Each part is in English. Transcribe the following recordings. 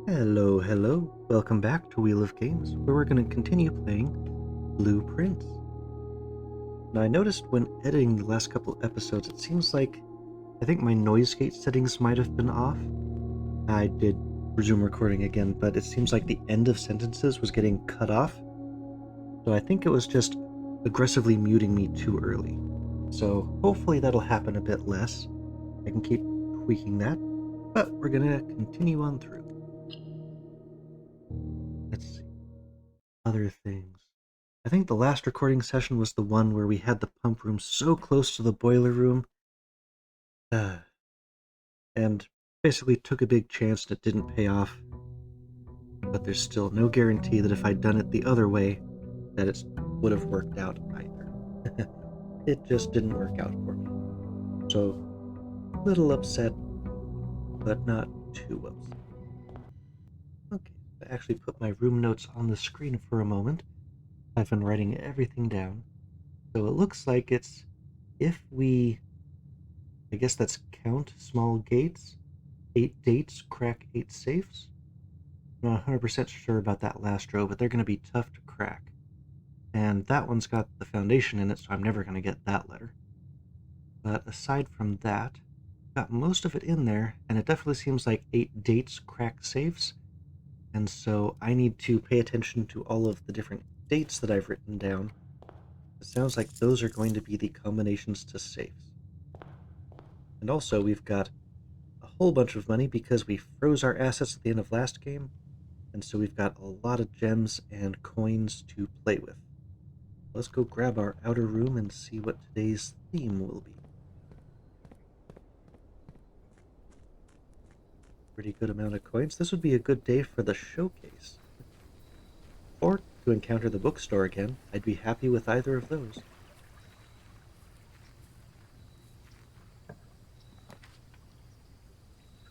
Hello, hello. Welcome back to Wheel of Games, where we're going to continue playing Blueprints. Now, I noticed when editing the last couple episodes, it seems like I think my noise gate settings might have been off. I did resume recording again, but it seems like the end of sentences was getting cut off. So I think it was just aggressively muting me too early. So hopefully that'll happen a bit less. I can keep tweaking that, but we're going to continue on through. Let's see. Other things. I think the last recording session was the one where we had the pump room so close to the boiler room, and basically took a big chance and it didn't pay off. But there's still no guarantee that if I'd done it the other way, that it would have worked out either. It just didn't work out for me. So, a little upset, but not too upset. Okay, I actually put my room notes on the screen for a moment. I've been writing everything down. So it looks like it's if we, I guess that's count small gates, 8 dates, crack 8 safes. I'm not 100% sure about that last row, but they're going to be tough to crack. And that one's got the foundation in it, so I'm never going to get that letter. But aside from that, got most of it in there, and it definitely seems like 8 dates crack safes. And so I need to pay attention to all of the different dates that I've written down. It sounds like those are going to be the combinations to safes. And also, we've got a whole bunch of money because we froze our assets at the end of last game, and so we've got a lot of gems and coins to play with. Let's go grab our outer room and see what today's theme will be. Pretty good amount of coins. This would be a good day for the showcase. Or to encounter the bookstore again. I'd be happy with either of those.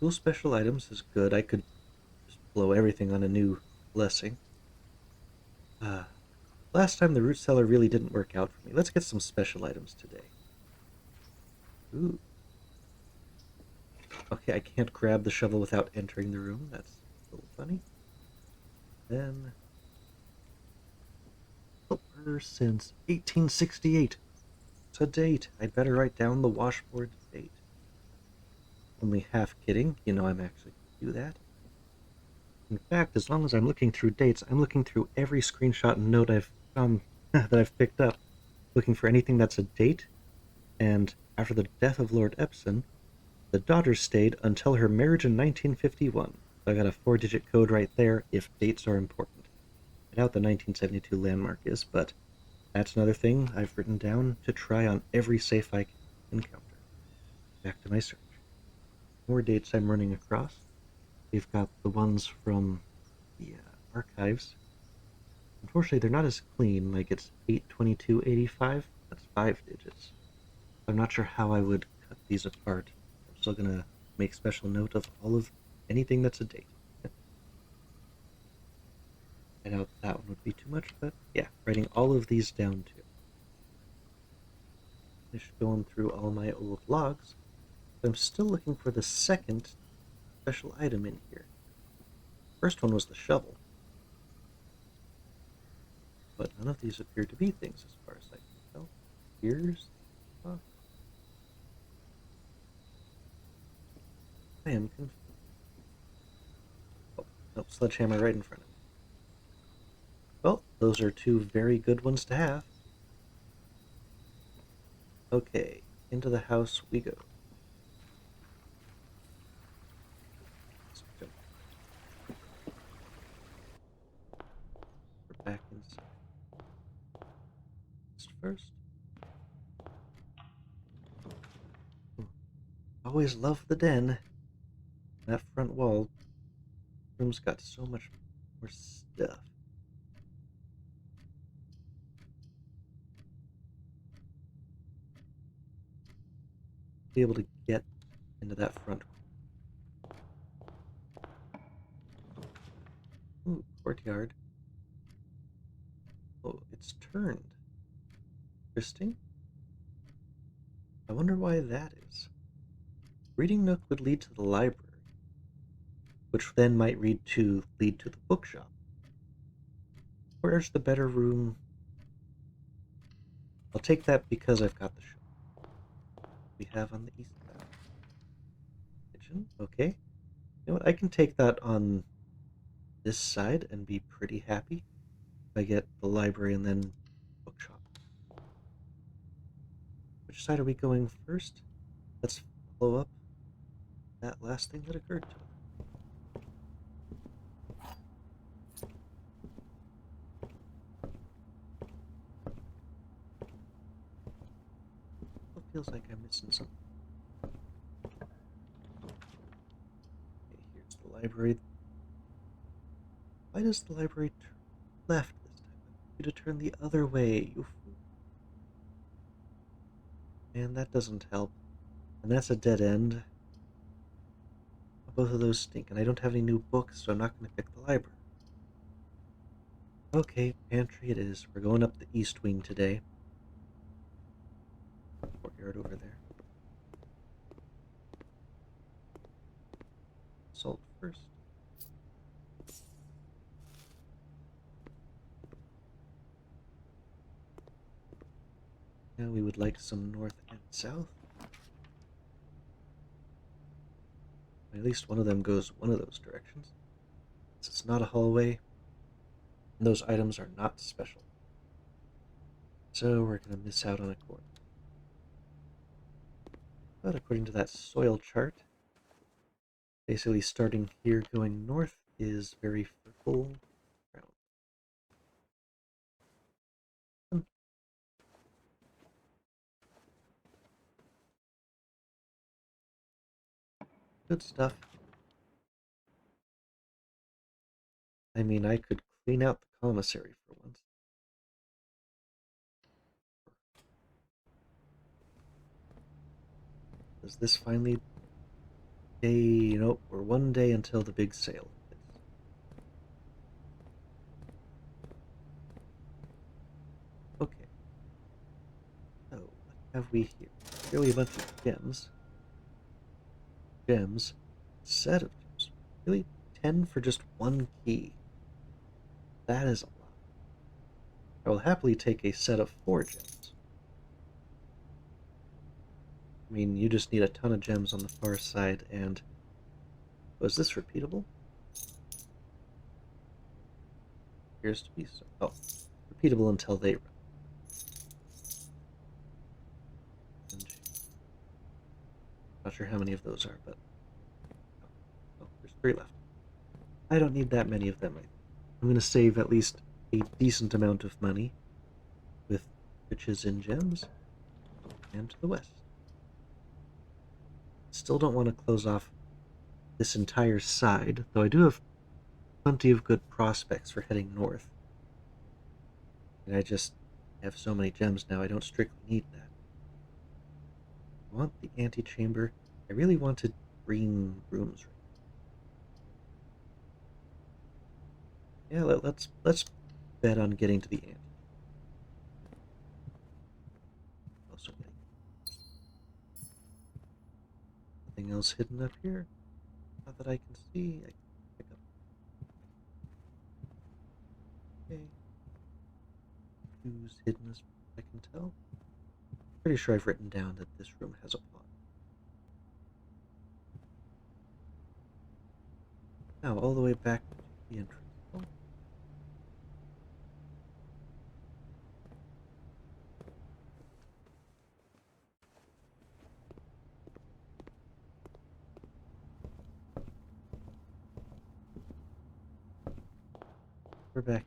Cool special items is good. I could just blow everything on a new blessing. Last time the root cellar really didn't work out for me. Let's get some special items today. Ooh. Okay, I can't grab the shovel without entering the room. That's a little funny. Then, since 1868. It's a date. I'd better write down the washboard date. Only half kidding. You know I'm actually going to do that. In fact, as long as I'm looking through dates, I'm looking through every screenshot and note I've that I've picked up, looking for anything that's a date. And after the death of Lord Epsom, the daughter stayed until her marriage in 1951. So I got a 4-digit code right there if dates are important. I doubt the 1972 landmark is, but that's another thing I've written down to try on every safe I encounter. Back to my search. More dates I'm running across. We've got the ones from the archives. Unfortunately, they're not as clean, like it's 82285. That's 5 digits. I'm not sure how I would cut these apart. I'm still going to make special note of all of anything that's a date. I doubt that one would be too much, but yeah, writing all of these down too. Finish going through all my old logs. I'm still looking for the second special item in here. First one was the shovel, but none of these appear to be things as far as I can tell. Here's the box. I am confused. Oh, nope, sledgehammer right in front of me. Well, those are two very good ones to have. Okay, into the house we go. Let's jump. We're back inside. First. Always loved the den. That front wall room's got so much more stuff. Be able to get into that front room. Ooh, courtyard. Oh, it's turned. Interesting. I wonder why that is. Reading nook would lead to the library. which then might lead to the bookshop. Where's the better room? I'll take that because I've got the shop we have on the east side. Kitchen, okay. You know what? I can take that on this side and be pretty happy if I get the library and then bookshop. Which side are we going first? Let's follow up that last thing that occurred to us. It feels like I'm missing something. Okay, here's the library. Why does the library turn left this time? I want you to turn the other way, you fool. And that doesn't help. And that's a dead end. Both of those stink, and I don't have any new books, so I'm not going to pick the library. Okay, pantry it is. We're going up the east wing today. Courtyard over there. Salt first. Now we would like some north and south. At least one of them goes one of those directions. It's not a hallway, and those items are not special. So we're going to miss out on a corner. But according to that soil chart, basically starting here going north is very fertile ground. Good stuff. I mean, I could clean out the commissary for once. Does this finally day? Nope, we're one day until the big sale. Okay. So, what have we here? Really a bunch of gems. Gems. Set of gems. Really? 10 for just one key. That is a lot. I will happily take a set of 4 gems. I mean, you just need a ton of gems on the far side, and... Was this repeatable? Appears to be so. Oh, repeatable until they run. Not sure how many of those are, but... Oh, there's 3 left. I don't need that many of them. I'm going to save at least a decent amount of money with riches in gems and to the west. Still don't want to close off this entire side, though I do have plenty of good prospects for heading north. And I just have so many gems now, I don't strictly need that. I want the antechamber. I really wanted green rooms right now. Yeah, let's bet on getting to the ante. Also, nothing else hidden up here. Not that I can see. I can pick up. Okay. Who's hidden as I can tell. Pretty sure I've written down that this room has a pond. Now, all the way back to the entrance. Oh. We're back.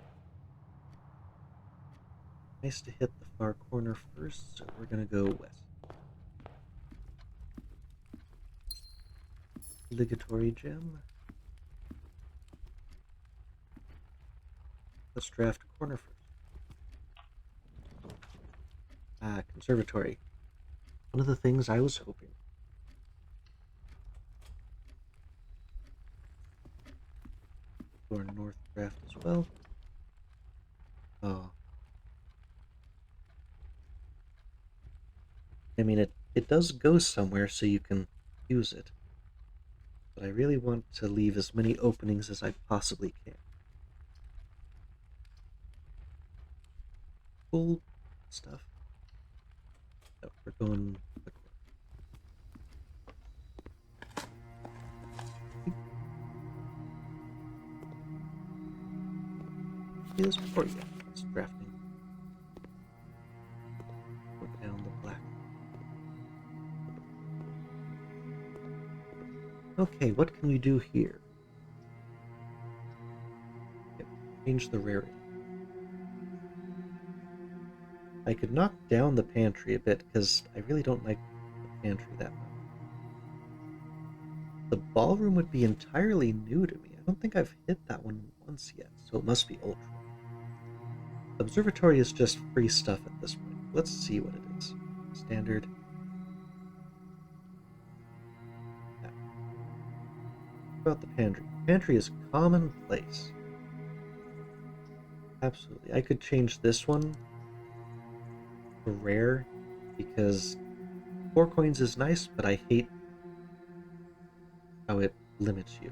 Nice to hit the far corner first, so we're gonna go west. Obligatory gem. Let's draft corner first. Ah, conservatory. One of the things I was hoping. For north draft as well. Oh. I mean, it does go somewhere so you can use it. but I really want to leave as many openings as I possibly can. Cool stuff. Oh, we're going quick. See this before? Yeah, it's drafting. Put down the black. Okay, what can we do here? Yep, change the rarity. I could knock down the pantry a bit because I really don't like the pantry that much. The ballroom would be entirely new to me. I don't think I've hit that one once yet, so it must be ultra. Observatory is just free stuff at this point. Let's see what it is. Standard. Yeah. What about the pantry? Pantry is commonplace. Absolutely. I could change this one to rare because 4 coins is nice, but I hate how it limits you.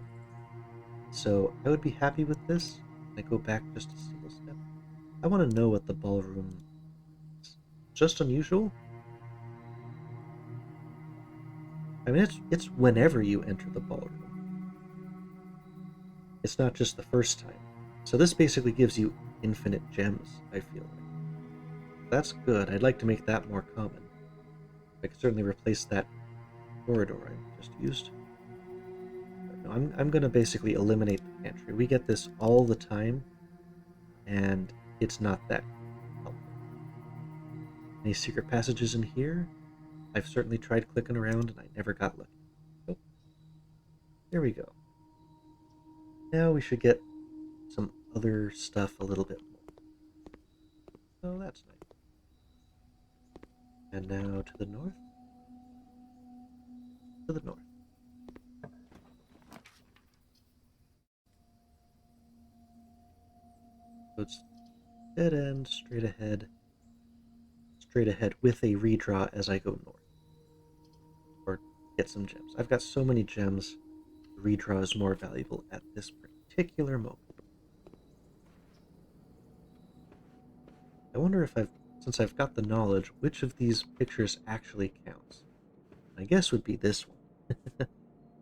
So I would be happy with this. I go back just a single step. I want to know what the ballroom is. Just unusual? I mean, it's whenever you enter the ballroom. It's not just the first time. So this basically gives you infinite gems, I feel like. That's good. I'd like to make that more common. I could certainly replace that corridor I just used. But no, I'm going to basically eliminate the pantry. We get this all the time, and it's not that helpful. Any secret passages in here? I've certainly tried clicking around, and I never got lucky. Oh, there we go. Now we should get some other stuff a little bit more. So that's nice. And now to the north. To the north. So it's dead end, straight ahead with a redraw as I go north. Or get some gems. I've got so many gems, redraw is more valuable at this particular moment. I wonder if since I've got the knowledge, which of these pictures actually counts? My guess would be this one.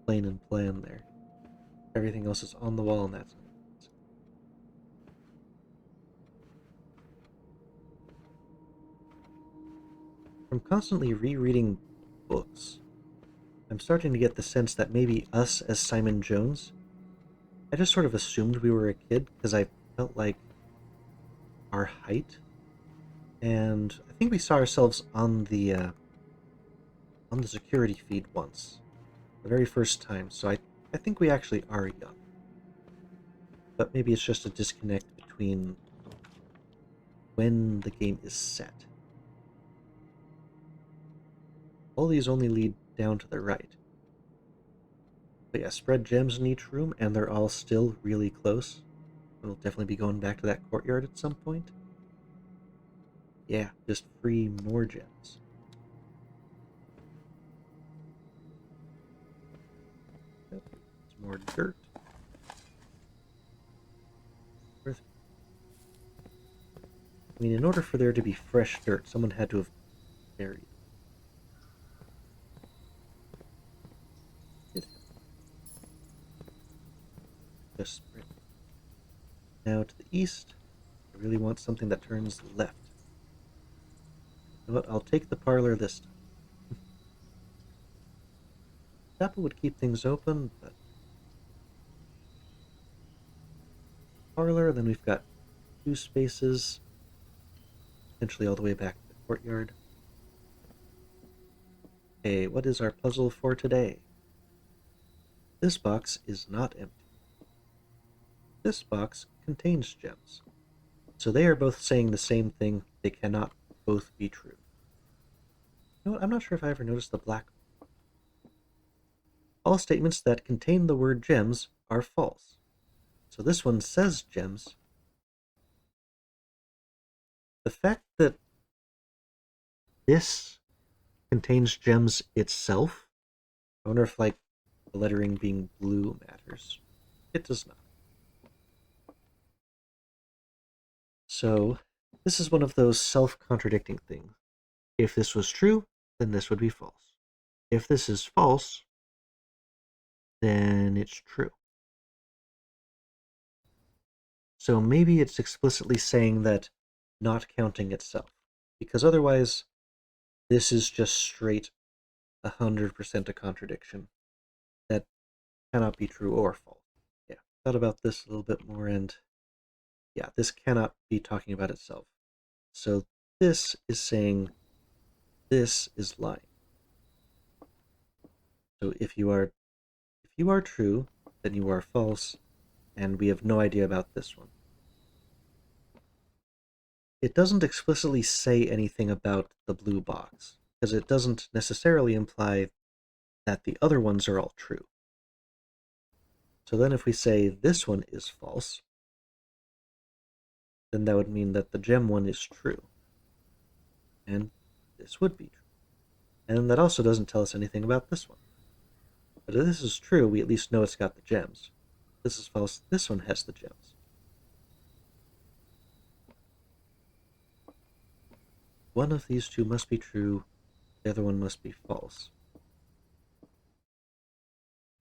Plain and plan there. Everything else is on the wall, and that's not. From constantly rereading books, I'm starting to get the sense that maybe us as Simon Jones, I just sort of assumed we were a kid because I felt like our height, and I think we saw ourselves on the security feed once, the very first time. So I think we actually are young, but maybe it's just a disconnect between when the game is set. All these only lead down to the right. But yeah, spread gems in each room, and they're all still really close. We'll definitely be going back to that courtyard at some point. Yeah, just free more gems. Yep, it's more dirt. I mean, in order for there to be fresh dirt, someone had to have buried it. Just spread. Now to the east, I really want something that turns left. You know what? I'll take the parlor this time. Chapel would keep things open, but parlor, then we've got 2 spaces, potentially all the way back to the courtyard. Okay, what is our puzzle for today? This box is not empty. This box contains gems. So they are both saying the same thing. They cannot both be true. You know what? I'm not sure if I ever noticed the black. All statements that contain the word gems are false. So this one says gems. The fact that this contains gems itself, I wonder if like the lettering being blue matters. It does not. So this is one of those self-contradicting things. If this was true, then this would be false. If this is false, then it's true. So maybe it's explicitly saying that not counting itself, because otherwise this is just straight 100% a contradiction that cannot be true or false. Yeah, thought about this a little bit more, and yeah, this cannot be talking about itself. So this is saying this is lying. So if you are true, then you are false, and we have no idea about this one. It doesn't explicitly say anything about the blue box, because it doesn't necessarily imply that the other ones are all true. So then if we say this one is false, then that would mean that the gem one is true. And this would be true. And that also doesn't tell us anything about this one. But if this is true, we at least know it's got the gems. If this is false, this one has the gems. One of these two must be true, the other one must be false.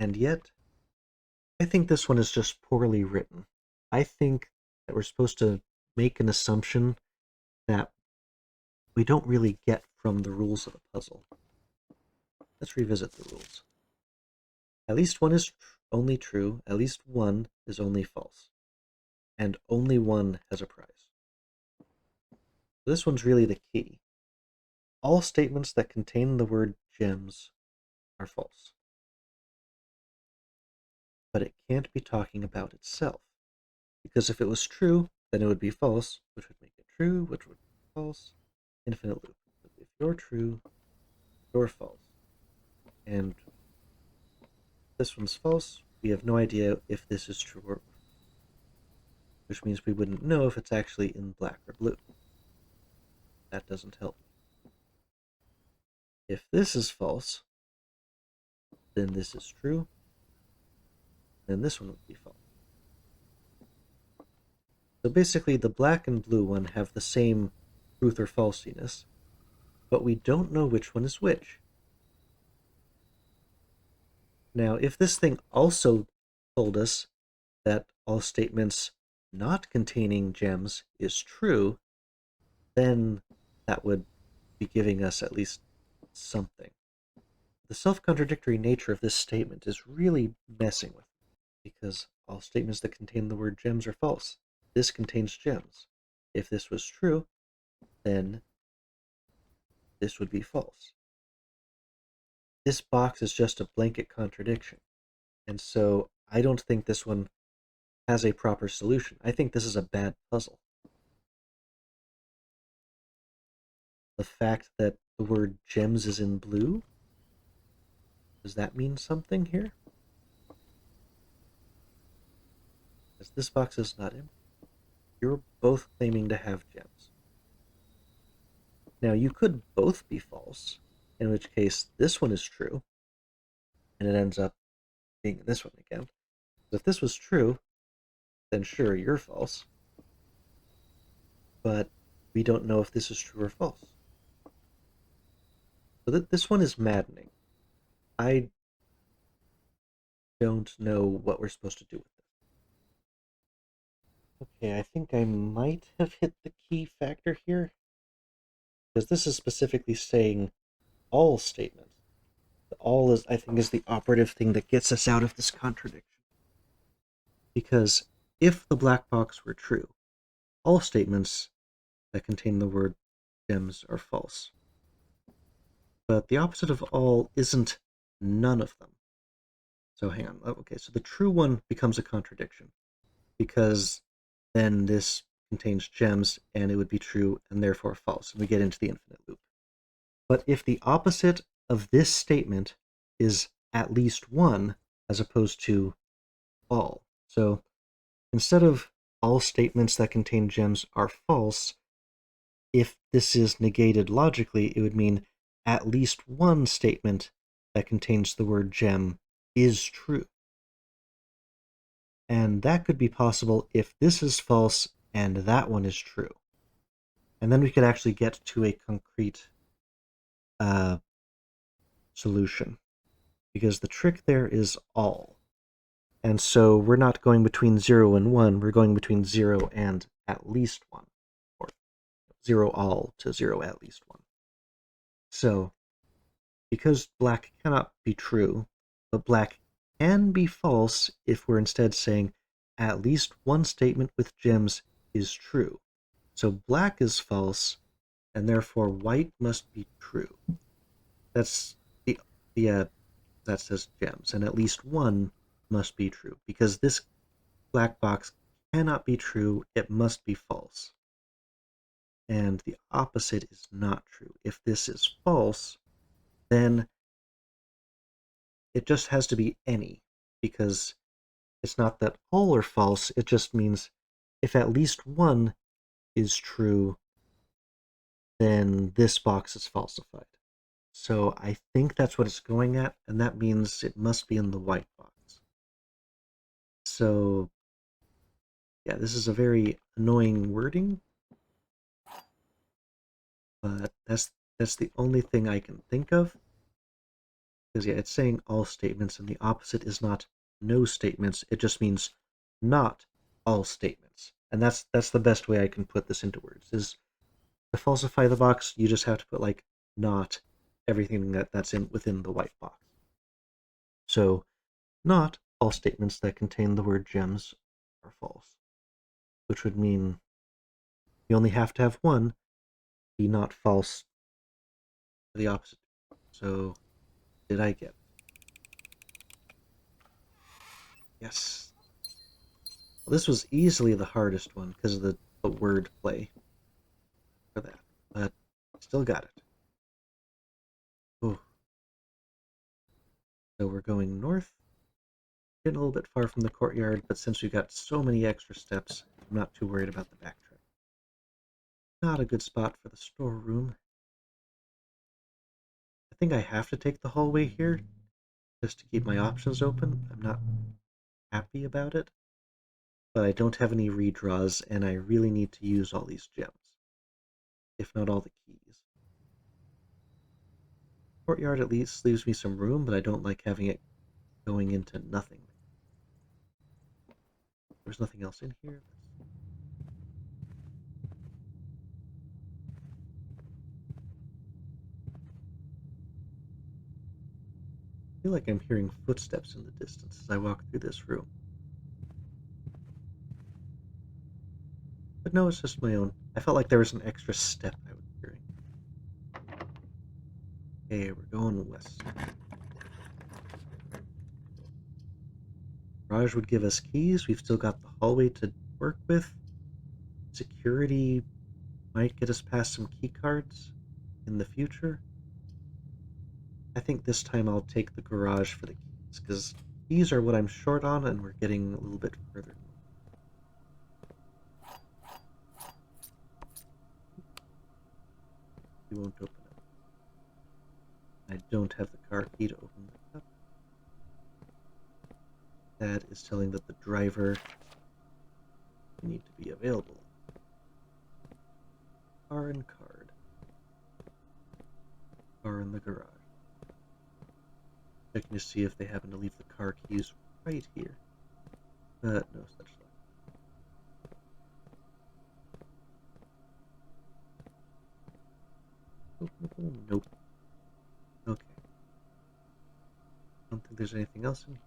And yet, I think this one is just poorly written. I think that we're supposed to make an assumption that we don't really get from the rules of the puzzle. Let's revisit the rules. At least one is only true, at least one is only false, and only one has a prize. This one's really the key. All statements that contain the word gems are false. But it can't be talking about itself, because if it was true, then it would be false, which would make it true, which would be false. Infinite loop. If you're true, you're false. And this one's false. We have no idea if this is true or false, which means we wouldn't know if it's actually in black or blue. That doesn't help. If this is false, then this is true, then this one would be false. So basically the black and blue one have the same truth or falsiness, but we don't know which one is which. Now, if this thing also told us that all statements not containing gems is true, then that would be giving us at least something. The self-contradictory nature of this statement is really messing with me, because all statements that contain the word gems are false. This contains gems. If this was true, then this would be false. This box is just a blanket contradiction, and so I don't think this one has a proper solution. I think this is a bad puzzle. The fact that the word gems is in blue, does that mean something here? Because this box is not empty. You're both claiming to have gems. Now, you could both be false, in which case this one is true, and it ends up being this one again. If this was true, then sure, you're false. But we don't know if this is true or false. So this one is maddening. I don't know what we're supposed to do with this. Okay, I think I might have hit the key factor here, because this is specifically saying all statements. The all is, I think, is the operative thing that gets us out of this contradiction. Because if the black box were true, all statements that contain the word gems are false. But the opposite of all isn't none of them. So hang on. Okay, so the true one becomes a contradiction, because then this contains gems and it would be true and therefore false, and we get into the infinite loop. But if the opposite of this statement is at least one as opposed to all, so instead of all statements that contain gems are false, if this is negated logically, it would mean at least one statement that contains the word gem is true. And that could be possible if this is false and that one is true. And then we could actually get to a concrete solution. Because the trick there is all. And so we're not going between 0 and 1, we're going between 0 and at least 1. Or 0 all to 0 at least 1. So, because black cannot be true, but black can be false if we're instead saying at least one statement with gems is true. So black is false, and therefore white must be true. That's the that says gems, and at least one must be true, because this black box cannot be true, it must be false. And the opposite is not true. If this is false, then it just has to be any, because it's not that all are false, it just means if at least one is true, then this box is falsified. So I think that's what it's going at, and that means it must be in the white box. So yeah, this is a very annoying wording, but that's the only thing I can think of. Because yeah, it's saying all statements, and the opposite is not no statements. It just means not all statements. And that's the best way I can put this into words. Is to falsify the box, you just have to put like not everything that's within the white box. So not all statements that contain the word gems are false, which would mean you only have to have one be not false to the opposite. So did I get it? Yes. Well, this was easily the hardest one because of the word play for that, but I still got it. Ooh. So we're going north. Getting a little bit far from the courtyard, but since we got so many extra steps, I'm not too worried about the backtrack. Not a good spot for the storeroom. I think I have to take the hallway here just to keep my options open. I'm not happy about it, but I don't have any redraws, and I really need to use all these gems, if not all the keys. Courtyard at least leaves me some room, but I don't like having it going into nothing. There's nothing else in here. I feel like I'm hearing footsteps in the distance as I walk through this room. But no, it's just my own. I felt like there was an extra step I was hearing. Okay, we're going west. Raj would give us keys. We've still got the hallway to work with. Security might get us past some key cards in the future. I think this time I'll take the garage for the keys, because keys are what I'm short on, and we're getting a little bit further. It won't open up. I don't have the car key to open this up. That is telling that the driver need to be available. Car and card. Car in the garage. Checking to see if they happen to leave the car keys right here. But no such luck. Nope. Okay. Don't think there's anything else in here.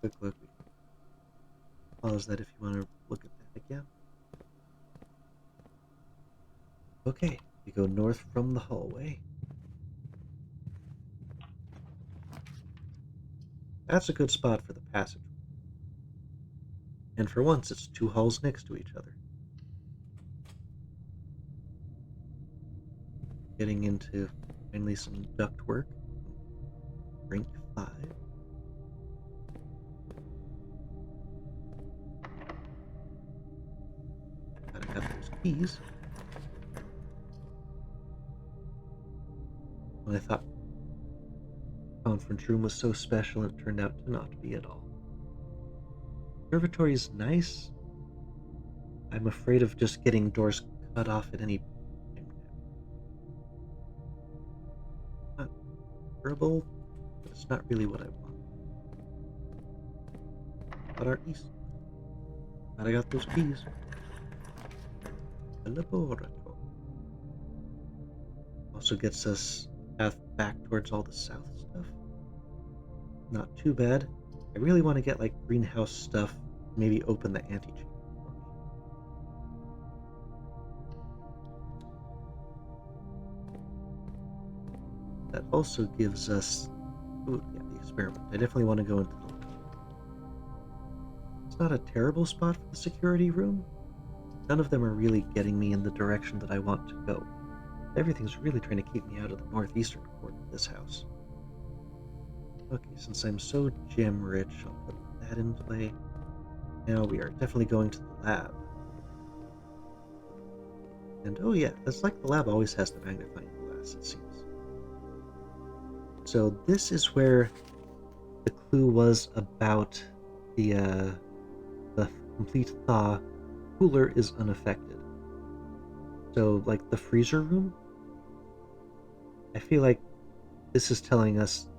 Quick look. Pause that if you want to look at that again. Okay, we go north from the hallway. That's a good spot for the passage. And for once, it's two halls next to each other. Getting into finally some duct work. Rank 5. Gotta have those keys. When I found conference room was so special and it turned out to not be at all. Observatory is nice. I'm afraid of just getting doors cut off at any time. Not terrible, but it's not really what I want. But our east. Glad I got those keys. The laboratory. Also gets us path back towards all the south stuff. Not too bad. I really want to get like greenhouse stuff, maybe open the antechamber for me. That also gives us, ooh, yeah, the experiment. I definitely want to go into the lab. It's not a terrible spot for the security room. None of them are really getting me in the direction that I want to go. Everything's really trying to keep me out of the northeastern corner of this house. Okay, since I'm so gem rich, I'll put that in play. Now we are definitely going to the lab. And oh yeah, it's like the lab always has the magnifying glass, it seems. So this is where the clue was about the complete thaw. Cooler is unaffected. So like the freezer room, I feel like this is telling us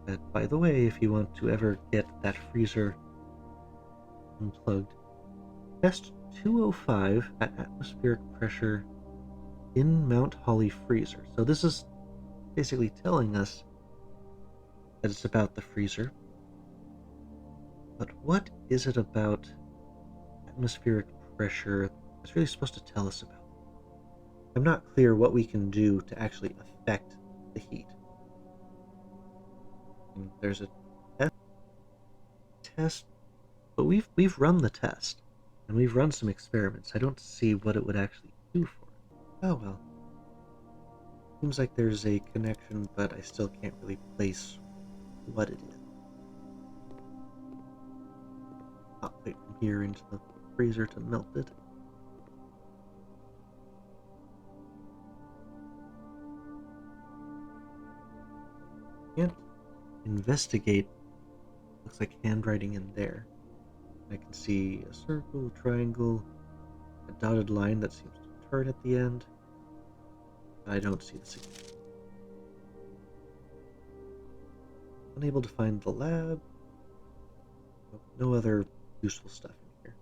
that, by the way, if you want to ever get that freezer unplugged, test 205 at atmospheric pressure in Mount Holly freezer. So this is basically telling us that it's about the freezer. But what is it about atmospheric pressure that's really supposed to tell us about? I'm not clear what we can do to actually affect the heat. And there's a test, but we've run the test, and we've run some experiments. I don't see what it would actually do for it. Oh well. Seems like there's a connection, but I still can't really place what it is. Hot plate from here into the freezer to melt it. Can't investigate. Looks like handwriting in there. I can see a circle, triangle, a dotted line that seems to turn at the end. I don't see the signature. Unable to find the lab. No other useful stuff in here.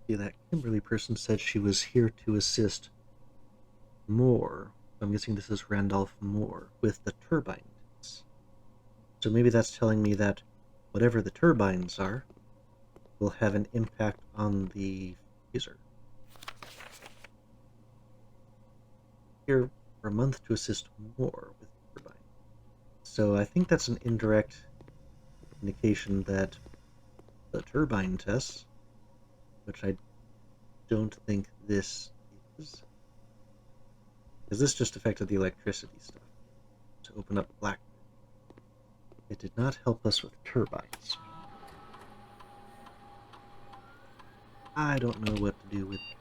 See, that Kimberly person said she was here to assist Moore. I'm guessing this is Randolph Moore with the turbines. So maybe that's telling me that whatever the turbines are will have an impact on the freezer. Here for a month to assist Moore with the turbine. So I think that's an indirect indication that the turbine tests, which I don't think this is, because this just affected the electricity stuff to open up Black. It did not help us with turbines. I don't know what to do with it.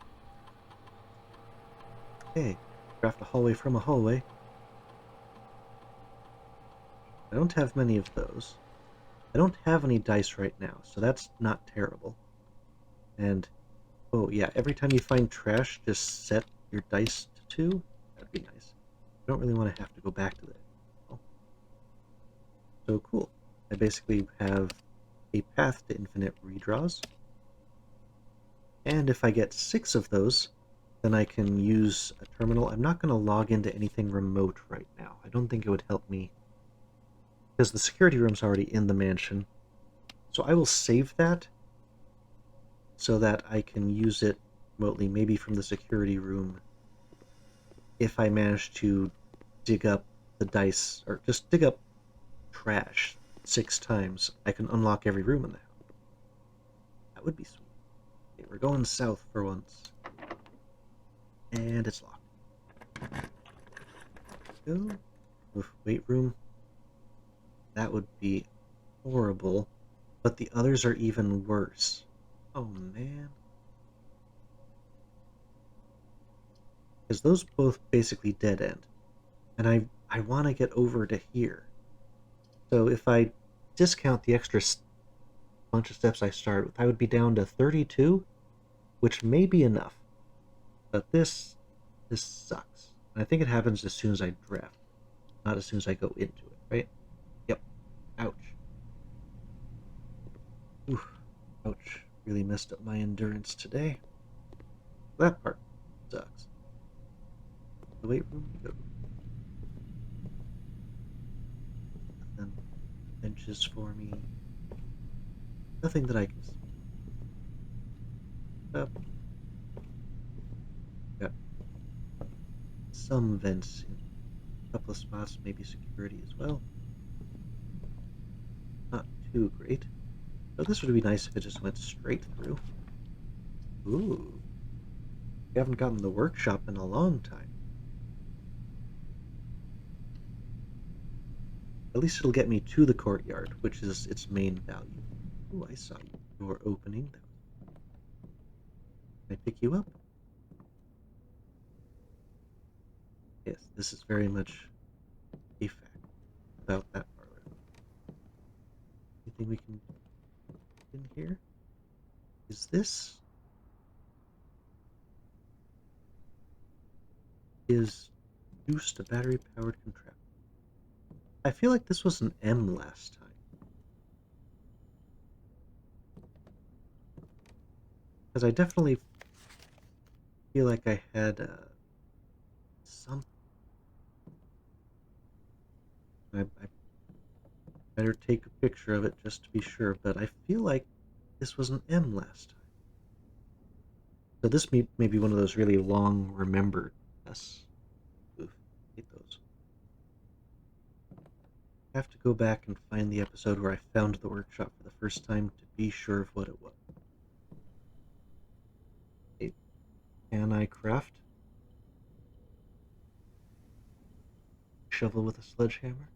Okay, craft a hallway from a hallway. I don't have many of those. I don't have any dice right now, so that's not terrible. And, oh yeah, every time you find trash, just set your dice to 2. That'd be nice. I don't really want to have to go back to that. Oh. So cool. I basically have a path to infinite redraws. And if I get 6 of those, then I can use a terminal. I'm not going to log into anything remote right now. I don't think it would help me, because the security room's already in the mansion. So I will save that so that I can use it remotely, maybe from the security room, if I manage to dig up the dice, or just dig up trash 6 times. I can unlock every room in the house. That would be sweet. Okay, we're going south for once. And it's locked. Go. Oof, weight room. That would be horrible. But the others are even worse. Oh man. Because those both basically dead end. And I want to get over to here So if I discount the extra bunch of steps I started with, I would be down to 32, which may be enough. But this sucks. And I think it happens as soon as I draft, not as soon as I go into it, right? Yep. Ouch. Oof. Ouch. Really messed up my endurance today. That part sucks. The weight room? Go. Nothing. Benches for me. Nothing that I can see. Up. Got some vents in a couple of spots, maybe security as well. Not too great. So this would be nice if it just went straight through. Ooh. We haven't gotten the workshop in a long time. At least it'll get me to the courtyard, which is its main value. Ooh, I saw you. Door opening. Can I pick you up? Yes, this is very much a fact about that parlor. Anything we can do in here? Is this... is juiced a battery-powered contraption? I feel like this was an M last time. Because I definitely feel like I had some... I better take a picture of it just to be sure, but I feel like this was an M last time. So this may be one of those really long remembered tests. Oof, hate those. I have to go back and find the episode where I found the workshop for the first time to be sure of what it was. Okay. Can I craft? Shovel with a sledgehammer?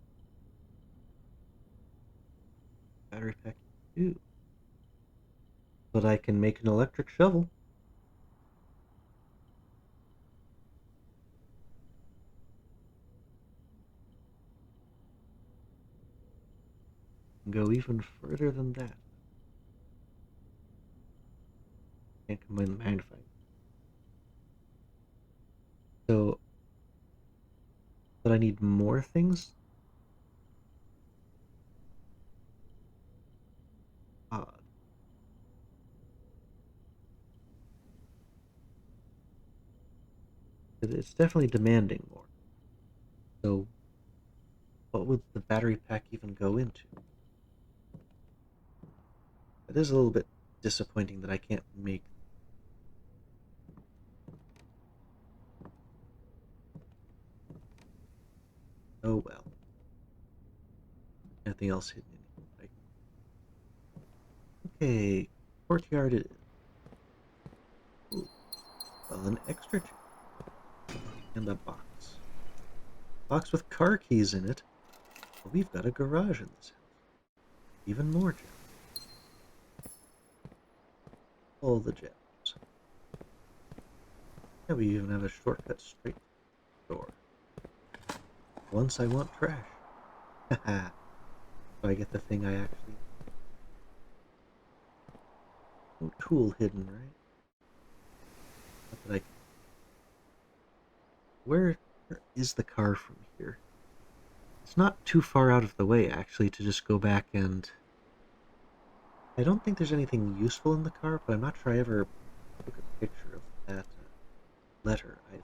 Battery pack 2. But I can make an electric shovel. Go even further than that. Can't combine the magnifying. So, but I need more things? Odd. It's definitely demanding more. So, what would the battery pack even go into? It is a little bit disappointing that I can't make... Oh well. Nothing else hidden in here, right? Okay, courtyard it is. Ooh, well, an extra chair. And a box. Box with car keys in it. Well, we've got a garage in this house. Even more gems. All the gems. Yeah, we even have a shortcut straight to the door. Once I want trash. Haha. So I get the thing I actually... No tool hidden, right? Not that I... Where is the car from here? It's not too far out of the way, actually, to just go back and... I don't think there's anything useful in the car, but I'm not sure I ever took a picture of that letter either.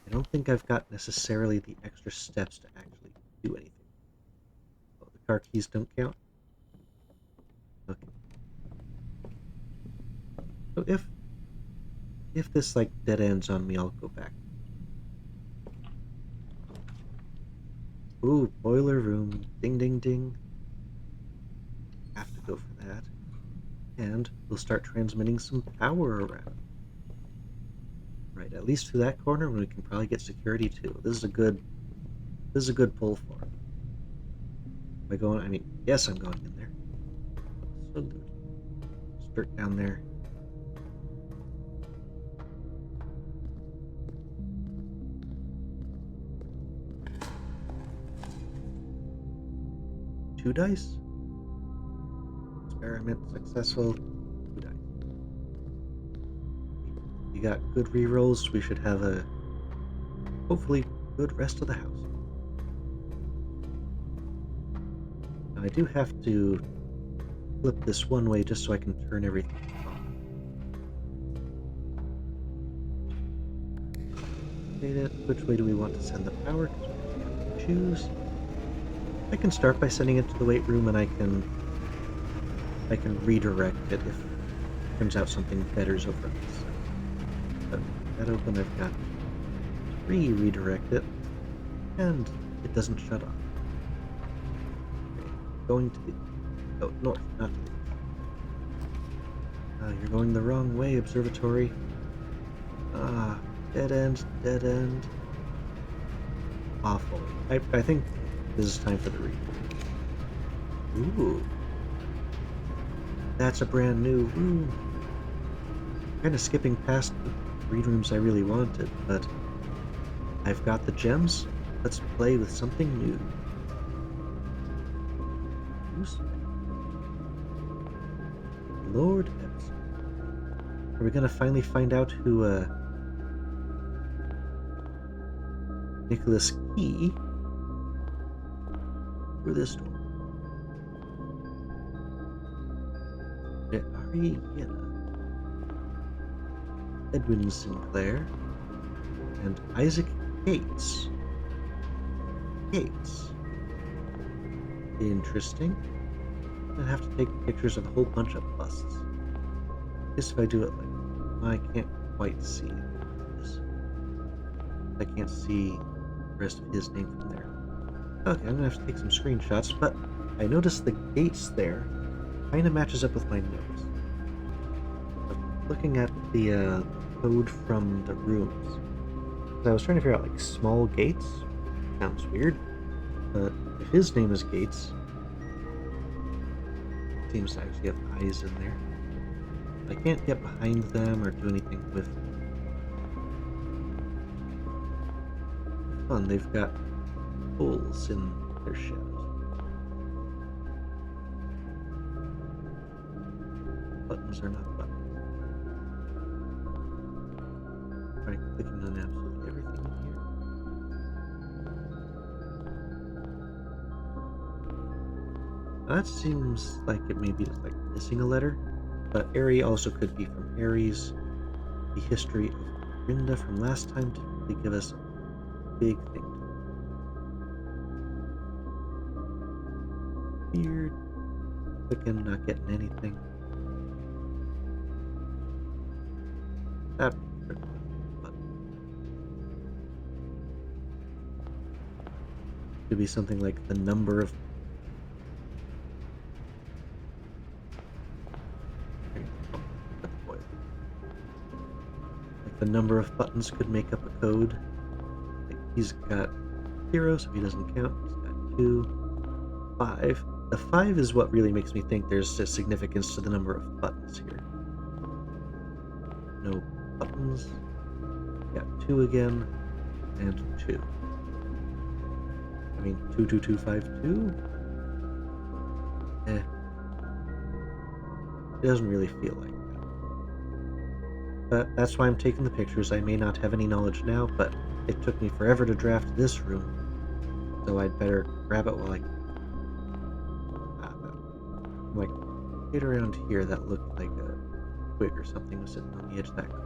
I don't think I've got necessarily the extra steps to actually do anything. Oh, the car keys don't count? Okay. So if this, like, dead ends on me, I'll go back. Ooh, boiler room. Ding, ding, ding. Have to go for that. And we'll start transmitting some power around. Right, at least through that corner, when we can probably get security too. This is a good pull for it. Am I going? I mean, yes, I'm going in there. Absolutely. Start down there. 2 dice. Experiment successful. 2 dice. You got good rerolls. We should have a hopefully good rest of the house. Now I do have to flip this one way just so I can turn everything on. Which way do we want to send the power? Because we have to choose. I can start by sending it to the weight room, and I can redirect it if it turns out something better's over on this side. But that open, I've got to redirect it, and it doesn't shut off. Okay, going to the north, not to the east. You're going the wrong way, observatory. Dead end, dead end. Awful. I think this is time for the read. Ooh. That's a brand new room. Kind of skipping past the read rooms I really wanted, but I've got the gems. Let's play with something new. Who's Lord Epps? Are we gonna finally find out who Nicholas Key through this door? Ariana, Edwin Sinclair, and Isaac Gates. Interesting. I'm gonna have to take pictures of a whole bunch of busts. I guess if I do it like I can't quite see this. I can't see the rest of his name from there. Okay, I'm gonna have to take some screenshots, but I noticed the gates there kind of matches up with my notes. Looking at the code from the rooms, I was trying to figure out like small gates. Sounds weird, but if his name is Gates, it seems to actually have eyes in there. I can't get behind them or do anything with them. Fun, they've got holes in their shadows. Buttons are not buttons. Try clicking on absolutely everything in here. Now that seems like it may be just like missing a letter, but Aerie also could be from Aries. The history of Rinda from last time typically give us a big thing. Weird. Clicking, not getting anything. That could be something like the number of buttons could make up a code. Like he's got 0, so he doesn't count. He's got 2, 5. The 5 is what really makes me think there's a significance to the number of buttons here. No buttons. Got 2 again, and 2. I mean, 22252? It doesn't really feel like that. But that's why I'm taking the pictures. I may not have any knowledge now, but it took me forever to draft this room, so I'd better grab it while I... like, right around here that looked like a twig or something was sitting on the edge of that corner.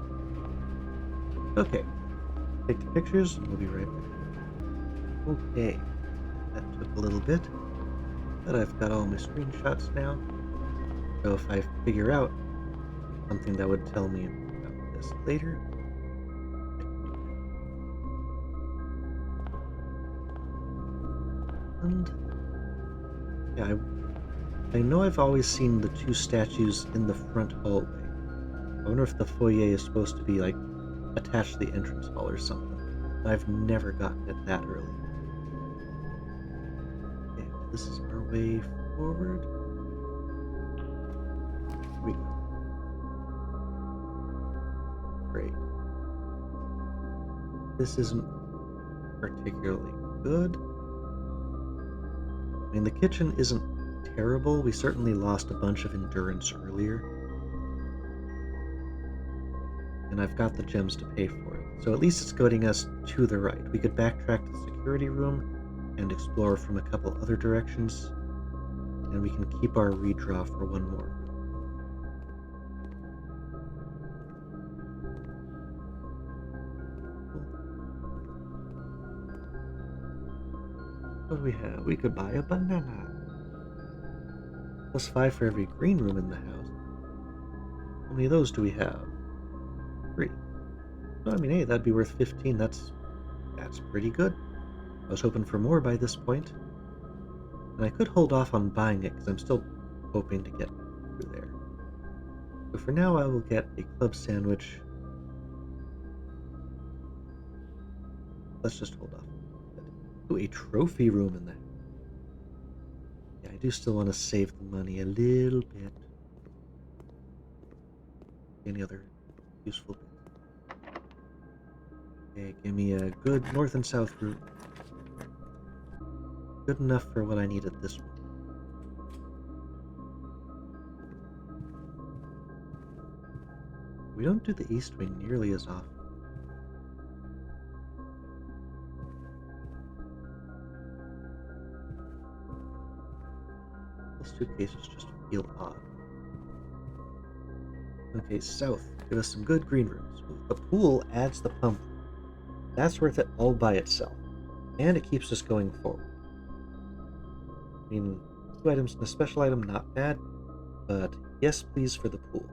Okay, take the pictures, and we'll be right back. Okay, that took a little bit, but I've got all my screenshots now, so if I figure out something that would tell me about this later, and yeah, I know I've always seen the 2 statues in the front hallway. I wonder if the foyer is supposed to be like attached to the entrance hall or something. I've never gotten it that early. Okay, well, this is our way forward. Here we go. Great. This isn't particularly good. I mean, the kitchen isn't terrible. We certainly lost a bunch of endurance earlier, and I've got the gems to pay for it. So at least it's getting us to the right. We could backtrack to the security room and explore from a couple other directions, and we can keep our redraw for one more room. What do we have? We could buy a banana. +5 for every green room in the house. How many of those do we have? 3. So, I mean, hey, that'd be worth 15. That's pretty good. I was hoping for more by this point. And I could hold off on buying it because I'm still hoping to get through there. So for now, I will get a club sandwich. Let's just hold off. Ooh, a trophy room in there. Yeah, I do still want to save the money a little bit. Any other useful bits? Okay, give me a good north and south route. Good enough for what I need at this one. We don't do the east wing nearly as often. Those suitcases just feel odd. Okay, south. Give us some good green rooms. Ooh, the pool adds the pump room. That's worth it all by itself. And it keeps us going forward. I mean, 2 items and a special item, not bad. But yes, please, for the pool.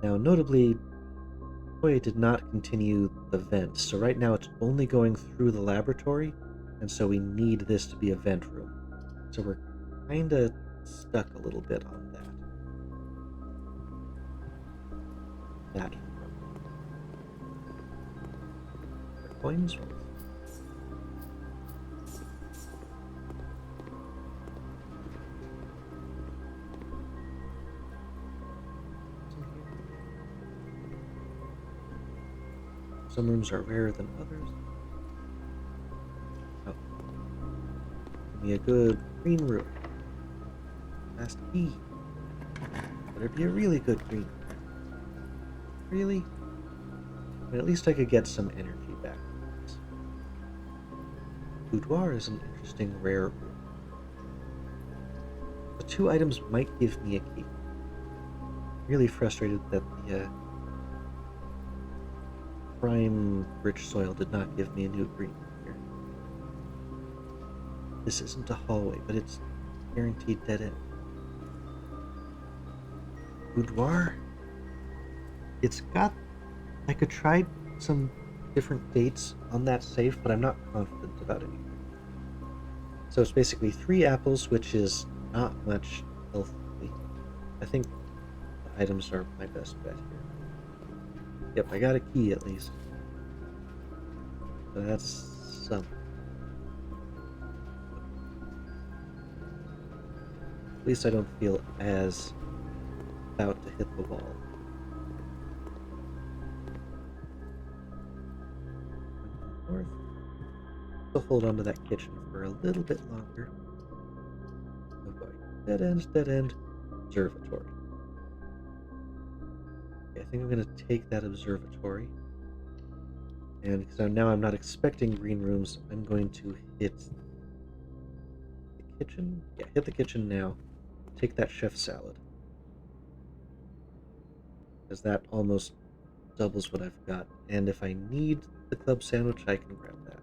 Now, notably, Toy did not continue the vent, so right now it's only going through the laboratory, and so we need this to be a vent room. So we're kinda stuck a little bit on that. Coins? Some rooms are rarer than others. Oh. Give me a good green room. Last E. Better be a really good green room. Really? But at least I could get some energy back. Boudoir is an interesting rare room. The 2 items might give me a key. Really frustrated that the prime rich soil did not give me a new green here. This isn't a hallway, but it's guaranteed dead end. Boudoir? It's got... I could try some different dates on that safe, but I'm not confident about it. So it's basically 3 apples, which is not much healthily. I think the items are my best bet here. Yep, I got a key at least. So that's some. At least I don't feel as about to hit the wall. North. Still hold on to that kitchen for a little bit longer. Oh boy. Dead end. Observatory. Okay, I think I'm going to take that observatory. And so now I'm not expecting green rooms, I'm going to hit the kitchen? Yeah, hit the kitchen now. Take that chef salad. Because that almost doubles what I've got. And if I need the club sandwich, I can grab that.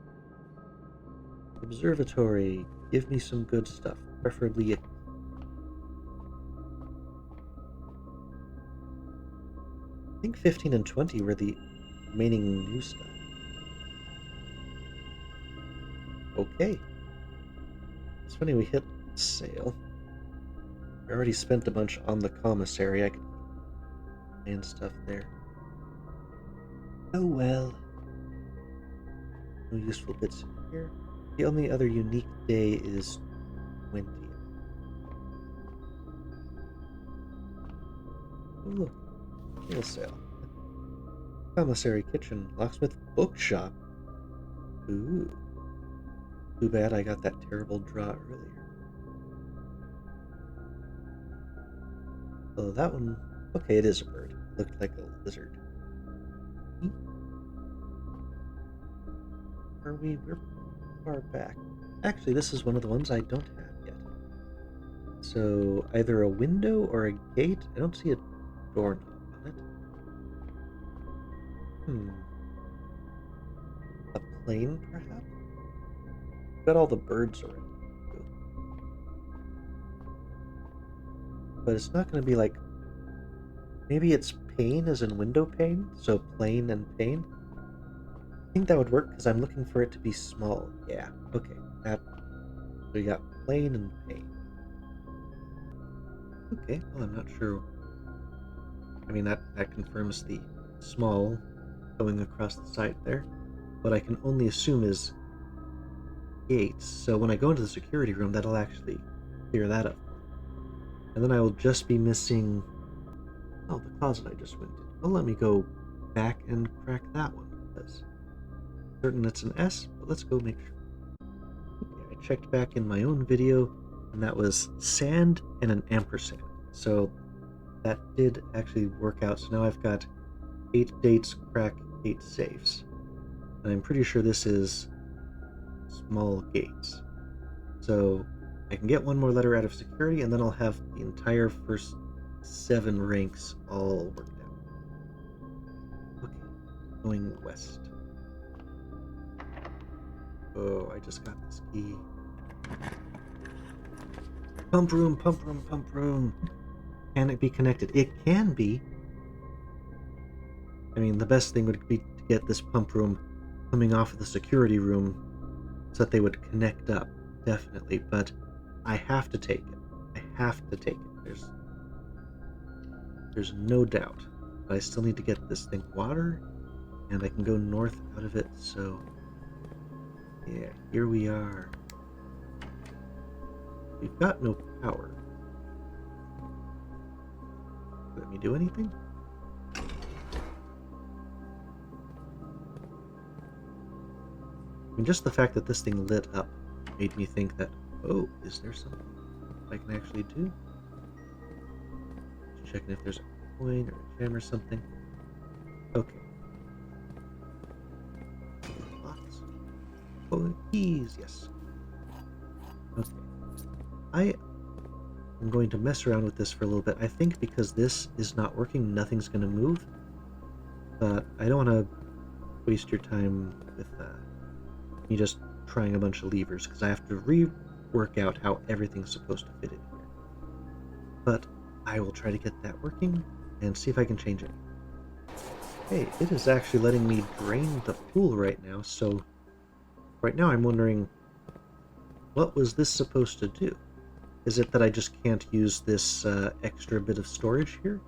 Observatory. Give me some good stuff. Preferably a... I think 15 and 20 were the remaining new stuff. Okay. It's funny we hit sale. I already spent a bunch on the commissary. I could and stuff there. Oh well. No useful bits in here. The only other unique day is 20th. Oh look, sale sale. Commissary kitchen, locksmith bookshop. Ooh. Too bad I got that terrible draw earlier. Oh, that one... Okay, it is a bird. Looked like a lizard. We're far back. Actually, this is one of the ones I don't have yet. So, either a window or a gate? I don't see a doorknob on it. A plane, perhaps? Got all the birds around. But it's not going to be like... Maybe it's pane as in window pane? So plane and pane? I think that would work because I'm looking for it to be small. Yeah, okay. So you got plane and pane. Okay, well, I'm not sure. I mean, that confirms the small going across the side there. What I can only assume is gates. So when I go into the security room, that'll actually clear that up. And then I will just be missing... Oh, the closet I just went in. Well, let me go back and crack that one. Because certain it's an S, but let's go make sure. Okay, I checked back in my own video, and that was sand and an ampersand. So that did actually work out. So now I've got 8 dates, crack 8 safes. And I'm pretty sure this is small gates. So I can get one more letter out of security, and then I'll have the entire first 7 ranks all worked out. Okay, going west. Oh, I just got this key. Pump room, pump room, pump room. Can it be connected? It can be. I mean, the best thing would be to get this pump room coming off of the security room so that they would connect up, definitely. But I have to take it. I have to take it. There's no doubt. But I still need to get this thing water, and I can go north out of it, so... Yeah, here we are. We've got no power. Let me do anything? I mean, just the fact that this thing lit up made me think that, oh, is there something I can actually do? Just checking if there's a coin or a gem or something. Okay. Box. Oh, keys, yes. Okay. I am going to mess around with this for a little bit. I think because this is not working, nothing's going to move. But I don't want to waste your time with me just trying a bunch of levers, because I have to rework out how everything's supposed to fit in here. But I will try to get that working and see if I can change it. Hey, it is actually letting me drain the pool right now, so right now I'm wondering, what was this supposed to do? Is it that I just can't use this extra bit of storage here?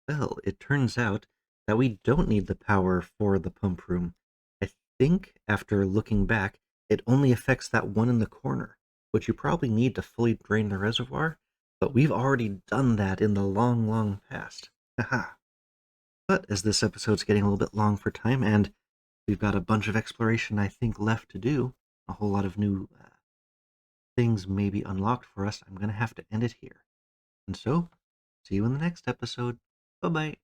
Well, it turns out that we don't need the power for the pump room. I think, after looking back, it only affects that one in the corner, which you probably need to fully drain the reservoir, but we've already done that in the long, long past. Haha. But as this episode's getting a little bit long for time, and we've got a bunch of exploration, I think, left to do, a whole lot of new things may be unlocked for us, I'm going to have to end it here. And so, see you in the next episode. Bye-bye.